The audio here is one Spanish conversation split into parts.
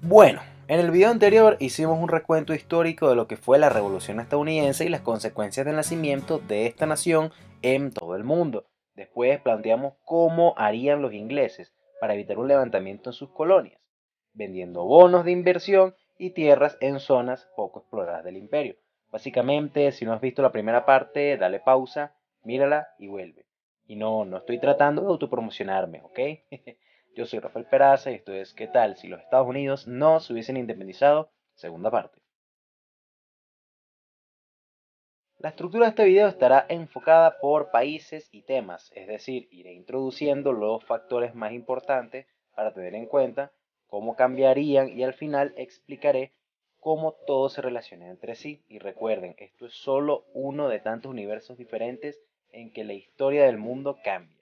Bueno, en el video anterior hicimos un recuento histórico de lo que fue la Revolución estadounidense y las consecuencias del nacimiento de esta nación en todo el mundo. Después planteamos cómo harían los ingleses para evitar un levantamiento en sus colonias, vendiendo bonos de inversión y tierras en zonas poco exploradas del imperio. Básicamente, si no has visto la primera parte, dale pausa, mírala y vuelve. Y no estoy tratando de autopromocionarme, ¿ok? Yo soy Rafael Peraza y esto es ¿Qué tal si los Estados Unidos no se hubiesen independizado? Segunda parte. La estructura de este video estará enfocada por países y temas, es decir, iré introduciendo los factores más importantes para tener en cuenta cómo cambiarían y al final explicaré cómo todo se relaciona entre sí. Y recuerden, esto es solo uno de tantos universos diferentes en que la historia del mundo cambia.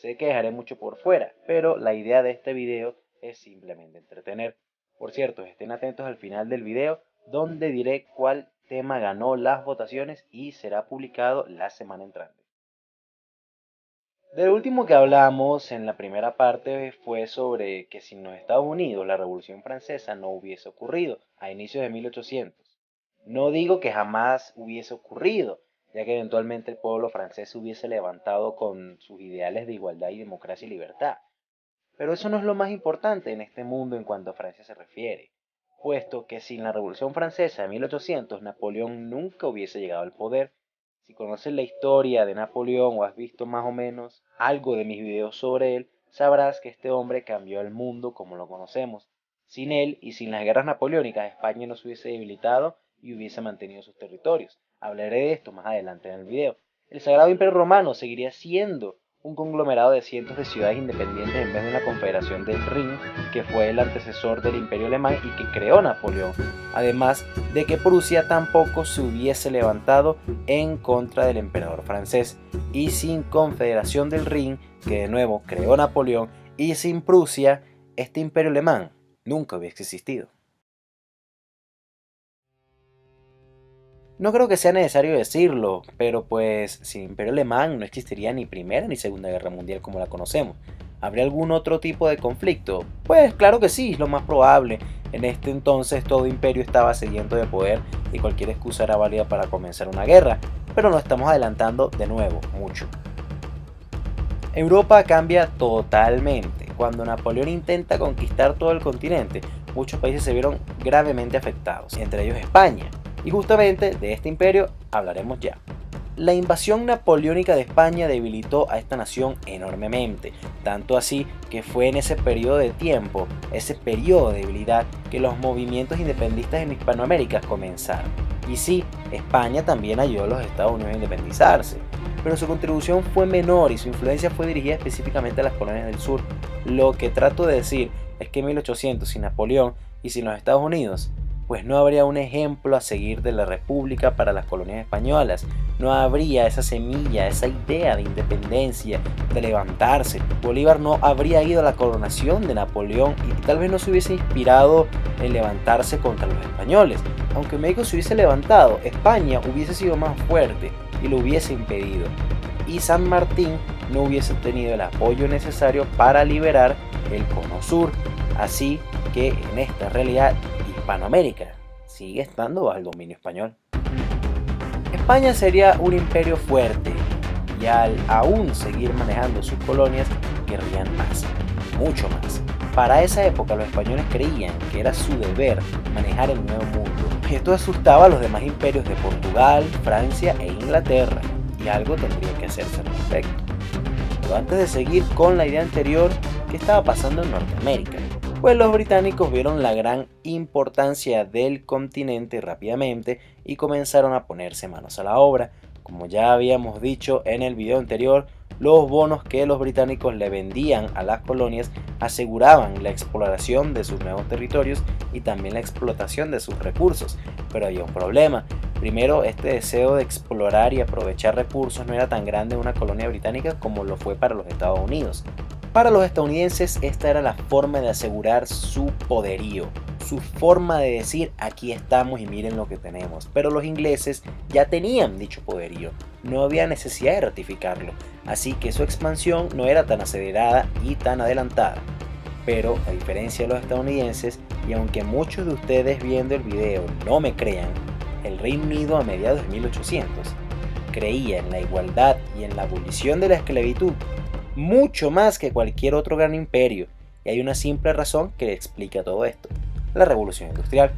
Sé que dejaré mucho por fuera, pero la idea de este video es simplemente entretener. Por cierto, estén atentos al final del video donde diré cuál tema ganó las votaciones y será publicado la semana entrante. Del último que hablamos en la primera parte fue sobre que si en los Estados Unidos la Revolución Francesa no hubiese ocurrido a inicios de 1800. No digo que jamás hubiese ocurrido, ya que eventualmente el pueblo francés se hubiese levantado con sus ideales de igualdad y democracia y libertad. Pero eso no es lo más importante en este mundo en cuanto a Francia se refiere, puesto que sin la Revolución Francesa de 1800 Napoleón nunca hubiese llegado al poder. Si conoces la historia de Napoleón o has visto más o menos algo de mis videos sobre él, sabrás que este hombre cambió el mundo como lo conocemos. Sin él y sin las guerras napoleónicas, España no se hubiese debilitado y hubiese mantenido sus territorios. Hablaré de esto más adelante en el video. El Sagrado Imperio Romano seguiría siendo un conglomerado de cientos de ciudades independientes en vez de una confederación del Rin, que fue el antecesor del Imperio Alemán y que creó Napoleón, además de que Prusia tampoco se hubiese levantado en contra del emperador francés, y sin confederación del Rin, que de nuevo creó Napoleón, y sin Prusia, este Imperio Alemán nunca hubiese existido. No creo que sea necesario decirlo, pero pues sin Imperio Alemán no existiría ni Primera ni Segunda Guerra Mundial como la conocemos. ¿Habría algún otro tipo de conflicto? Pues claro que sí, es lo más probable. En este entonces todo imperio estaba sediento de poder y cualquier excusa era válida para comenzar una guerra, pero nos estamos adelantando de nuevo mucho. Europa cambia totalmente. Cuando Napoleón intenta conquistar todo el continente, muchos países se vieron gravemente afectados, entre ellos España. Y justamente de este imperio hablaremos ya. La invasión napoleónica de España debilitó a esta nación enormemente, tanto así que fue en ese periodo de tiempo, ese periodo de debilidad, que los movimientos independistas en Hispanoamérica comenzaron. Y sí, España también ayudó a los Estados Unidos a independizarse, pero su contribución fue menor y su influencia fue dirigida específicamente a las colonias del sur. Lo que trato de decir es que en 1800 sin Napoleón y sin los Estados Unidos, pues no habría un ejemplo a seguir de la República para las colonias españolas, no habría esa semilla, esa idea de independencia, de levantarse. Bolívar no habría ido a la coronación de Napoleón y tal vez no se hubiese inspirado en levantarse contra los españoles. Aunque México se hubiese levantado, España hubiese sido más fuerte y lo hubiese impedido. Y San Martín no hubiese tenido el apoyo necesario para liberar el Cono Sur. Así que en esta realidad Hispanoamérica sigue estando al dominio español. España sería un imperio fuerte y al aún seguir manejando sus colonias querrían más, mucho más. Para esa época los españoles creían que era su deber manejar el nuevo mundo. Esto asustaba a los demás imperios de Portugal, Francia e Inglaterra y algo tendría que hacerse al respecto. Pero antes de seguir con la idea anterior, ¿qué estaba pasando en Norteamérica? Pues los británicos vieron la gran importancia del continente rápidamente y comenzaron a ponerse manos a la obra. Como ya habíamos dicho en el video anterior, los bonos que los británicos le vendían a las colonias aseguraban la exploración de sus nuevos territorios y también la explotación de sus recursos. Pero había un problema. Primero, este deseo de explorar y aprovechar recursos no era tan grande en una colonia británica como lo fue para los Estados Unidos. Para los estadounidenses esta era la forma de asegurar su poderío, su forma de decir aquí estamos y miren lo que tenemos. Pero los ingleses ya tenían dicho poderío, no había necesidad de ratificarlo, así que su expansión no era tan acelerada y tan adelantada. Pero a diferencia de los estadounidenses, y aunque muchos de ustedes viendo el video no me crean, el Reino Unido a mediados de 1800 creía en la igualdad y en la abolición de la esclavitud mucho más que cualquier otro gran imperio, y hay una simple razón que explica todo esto: la revolución industrial.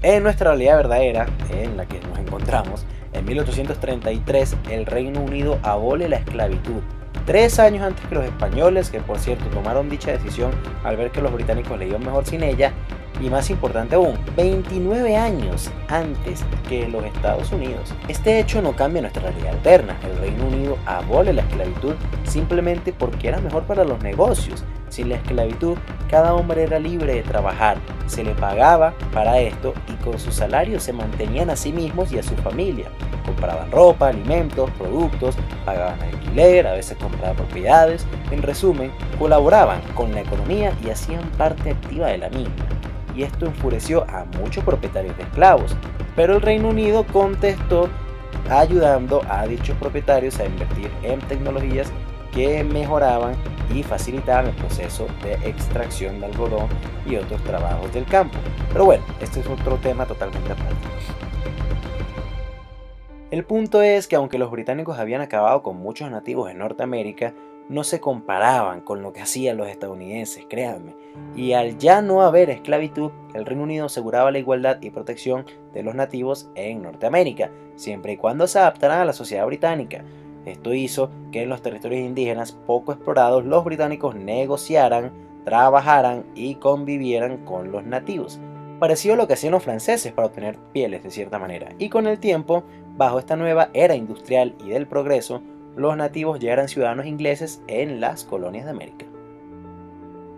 En nuestra realidad verdadera, en la que nos encontramos, en 1833 el Reino Unido abole la esclavitud, 3 años antes que los españoles, que por cierto tomaron dicha decisión al ver que los británicos le iban mejor sin ella, y más importante aún, 29 años antes que los Estados Unidos. Este hecho no cambia nuestra realidad alterna. El Reino Unido abole la esclavitud simplemente porque era mejor para los negocios. Sin la esclavitud, cada hombre era libre de trabajar, se le pagaba para esto y con su salario se mantenían a sí mismos y a su familia. Compraban ropa, alimentos, productos, pagaban alquiler, a veces compraban propiedades. En resumen, colaboraban con la economía y hacían parte activa de la misma. Y esto enfureció a muchos propietarios de esclavos, pero el Reino Unido contestó ayudando a dichos propietarios a invertir en tecnologías que mejoraban y facilitaban el proceso de extracción de algodón y otros trabajos del campo. Pero bueno, este es otro tema totalmente aparte. El punto es que aunque los británicos habían acabado con muchos nativos en Norteamérica, no se comparaban con lo que hacían los estadounidenses, créanme. Y al ya no haber esclavitud, el Reino Unido aseguraba la igualdad y protección de los nativos en Norteamérica, siempre y cuando se adaptaran a la sociedad británica. Esto hizo que en los territorios indígenas poco explorados los británicos negociaran, trabajaran y convivieran con los nativos, parecido a lo que hacían los franceses para obtener pieles de cierta manera. Y con el tiempo, bajo esta nueva era industrial y del progreso, los nativos ya eran ciudadanos ingleses en las colonias de América.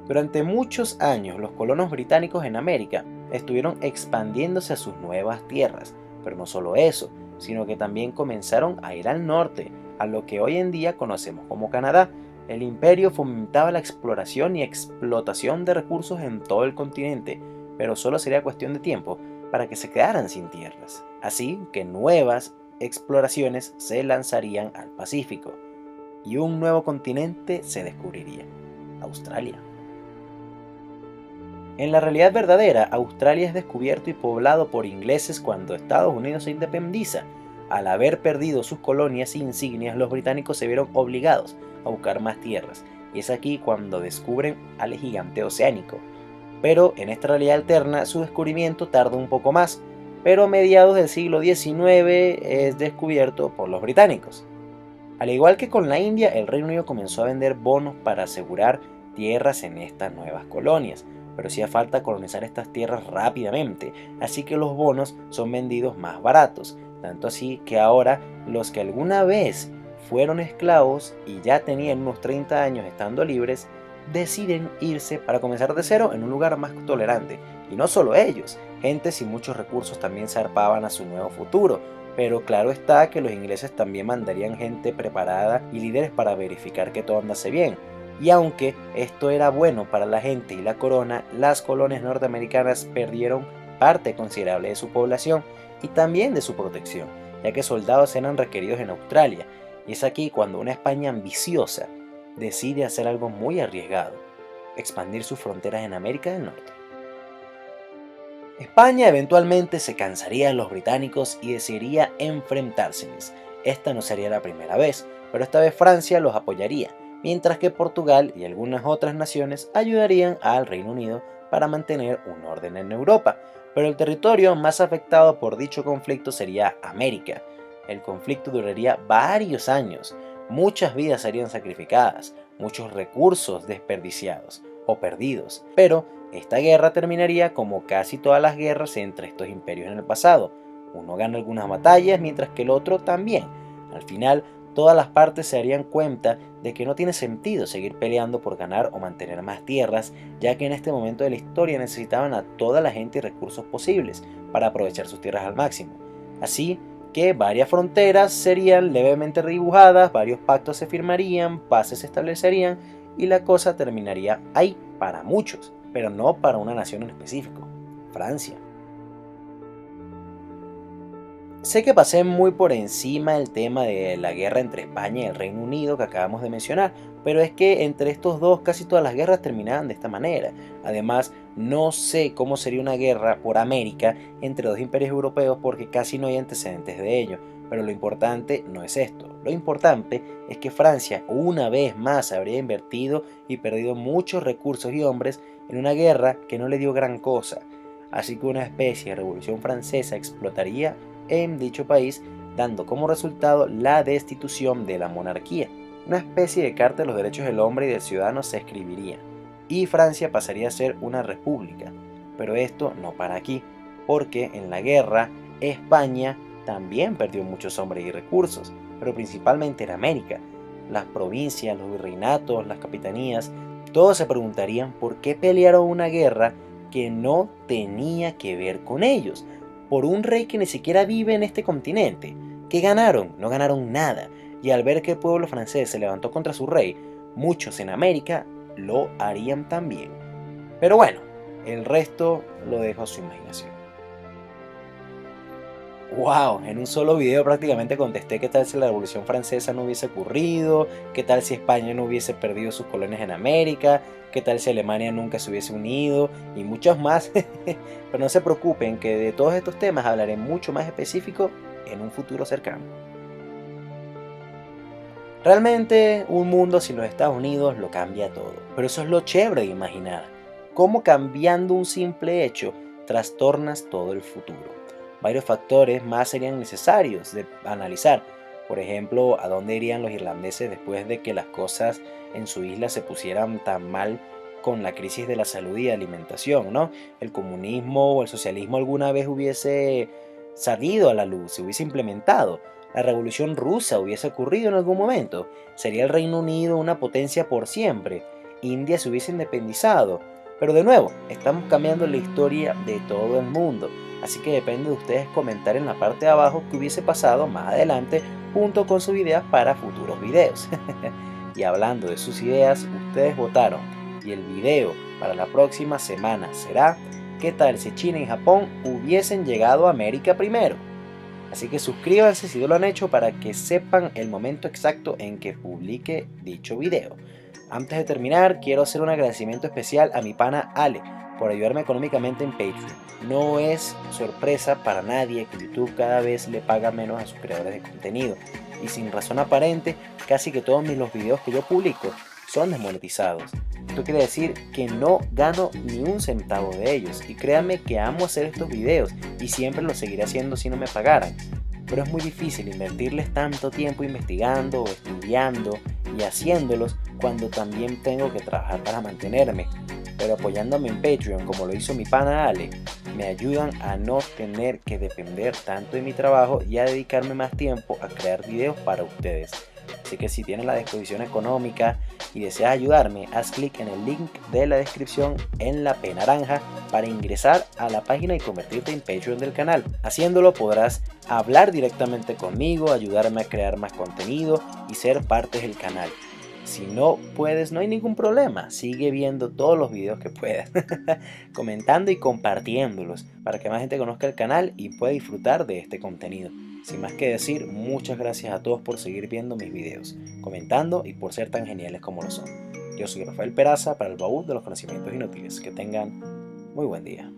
Durante muchos años los colonos británicos en América estuvieron expandiéndose a sus nuevas tierras, pero no solo eso, sino que también comenzaron a ir al norte, a lo que hoy en día conocemos como Canadá. El imperio fomentaba la exploración y explotación de recursos en todo el continente, pero solo sería cuestión de tiempo para que se quedaran sin tierras. Así que nuevas exploraciones se lanzarían al Pacífico y un nuevo continente se descubriría: Australia. En la realidad verdadera, Australia es descubierto y poblado por ingleses cuando Estados Unidos se independiza. Al haber perdido sus colonias e insignias, los británicos se vieron obligados a buscar más tierras, y es aquí cuando descubren al gigante oceánico. Pero en esta realidad alterna, su descubrimiento tarda un poco más, pero a mediados del siglo XIX es descubierto por los británicos. Al igual que con la India, el Reino Unido comenzó a vender bonos para asegurar tierras en estas nuevas colonias, pero hacía falta colonizar estas tierras rápidamente, así que los bonos son vendidos más baratos, tanto así que ahora los que alguna vez fueron esclavos y ya tenían unos 30 años estando libres, deciden irse para comenzar de cero en un lugar más tolerante. Y no solo ellos, gente sin muchos recursos también zarpaban a su nuevo futuro, pero claro está que los ingleses también mandarían gente preparada y líderes para verificar que todo andase bien. Y aunque esto era bueno para la gente y la corona, las colonias norteamericanas perdieron parte considerable de su población y también de su protección, ya que soldados eran requeridos en Australia. Y es aquí cuando una España ambiciosa decide hacer algo muy arriesgado: expandir sus fronteras en América del Norte. España eventualmente se cansaría de los británicos y decidiría enfrentárseles. Esta no sería la primera vez, pero esta vez Francia los apoyaría, mientras que Portugal y algunas otras naciones ayudarían al Reino Unido para mantener un orden en Europa. Pero el territorio más afectado por dicho conflicto sería América. El conflicto duraría varios años, muchas vidas serían sacrificadas, muchos recursos desperdiciados o perdidos, pero esta guerra terminaría como casi todas las guerras entre estos imperios en el pasado. Uno gana algunas batallas mientras que el otro también. Al final, todas las partes se darían cuenta de que no tiene sentido seguir peleando por ganar o mantener más tierras, ya que en este momento de la historia necesitaban a toda la gente y recursos posibles para aprovechar sus tierras al máximo. Así que varias fronteras serían levemente redibujadas, varios pactos se firmarían, paces se establecerían y la cosa terminaría ahí para muchos, pero no para una nación en específico: Francia. Sé que pasé muy por encima el tema de la guerra entre España y el Reino Unido que acabamos de mencionar, Pero es que entre estos dos casi todas las guerras terminaban de esta manera. Además, no sé cómo sería una guerra por América entre dos imperios europeos porque casi no hay antecedentes de ello. Pero lo importante no es esto. Lo importante es que Francia una vez más habría invertido y perdido muchos recursos y hombres en una guerra que no le dio gran cosa. Así que una especie de revolución francesa explotaría en dicho país, dando como resultado la destitución de la monarquía. Una especie de Carta de los Derechos del Hombre y del Ciudadano se escribiría, y Francia pasaría a ser una república. Pero esto no para aquí, porque en la guerra España también perdió muchos hombres y recursos, pero principalmente en América. Las provincias, los virreinatos, las capitanías, todos se preguntarían por qué pelearon una guerra que no tenía que ver con ellos, por un rey que ni siquiera vive en este continente. ¿Qué ganaron? No ganaron nada. Y al ver que el pueblo francés se levantó contra su rey, muchos en América lo harían también. Pero bueno, el resto lo dejo a su imaginación. Wow, en un solo video prácticamente contesté qué tal si la Revolución Francesa no hubiese ocurrido, qué tal si España no hubiese perdido sus colonias en América, qué tal si Alemania nunca se hubiese unido y muchos más. Pero no se preocupen que de todos estos temas hablaré mucho más específico en un futuro cercano. Realmente un mundo sin los Estados Unidos lo cambia todo, pero eso es lo chévere de imaginar, cómo cambiando un simple hecho trastornas todo el futuro. Varios factores más serían necesarios de analizar, por ejemplo, a dónde irían los irlandeses después de que las cosas en su isla se pusieran tan mal con la crisis de la salud y alimentación, ¿no? El comunismo o el socialismo alguna vez hubiese salido a la luz, se hubiese implementado. La revolución rusa hubiese ocurrido en algún momento. Sería el Reino Unido una potencia por siempre. India se hubiese independizado. Pero de nuevo, estamos cambiando la historia de todo el mundo. Así que depende de ustedes comentar en la parte de abajo qué hubiese pasado más adelante junto con sus ideas para futuros videos. Y hablando de sus ideas, ustedes votaron. Y el video para la próxima semana será ¿qué tal si China y Japón hubiesen llegado a América primero? Así que suscríbanse si no lo han hecho para que sepan el momento exacto en que publique dicho video. Antes de terminar, quiero hacer un agradecimiento especial a mi pana Ale por ayudarme económicamente en Patreon. No es sorpresa para nadie que YouTube cada vez le paga menos a sus creadores de contenido. Y sin razón aparente, casi que todos los videos que yo publico son desmonetizados. Esto quiere decir que no gano ni un centavo de ellos. Y créanme que amo hacer estos videos y siempre lo seguiré haciendo si no me pagaran. Pero es muy difícil invertirles tanto tiempo investigando o estudiando y haciéndolos cuando también tengo que trabajar para mantenerme. Pero apoyándome en Patreon como lo hizo mi pana Ale, me ayudan a no tener que depender tanto de mi trabajo y a dedicarme más tiempo a crear videos para ustedes. Así que si tienes la disposición económica y deseas ayudarme, haz clic en el link de la descripción en la P naranja para ingresar a la página y convertirte en Patreon del canal. Haciéndolo podrás hablar directamente conmigo, ayudarme a crear más contenido y ser parte del canal. Si no puedes, no hay ningún problema, sigue viendo todos los videos que puedas, comentando y compartiéndolos para que más gente conozca el canal y pueda disfrutar de este contenido. Sin más que decir, muchas gracias a todos por seguir viendo mis videos, comentando y por ser tan geniales como lo son. Yo soy Rafael Peraza para el Baúl de los Conocimientos Inútiles. Que tengan muy buen día.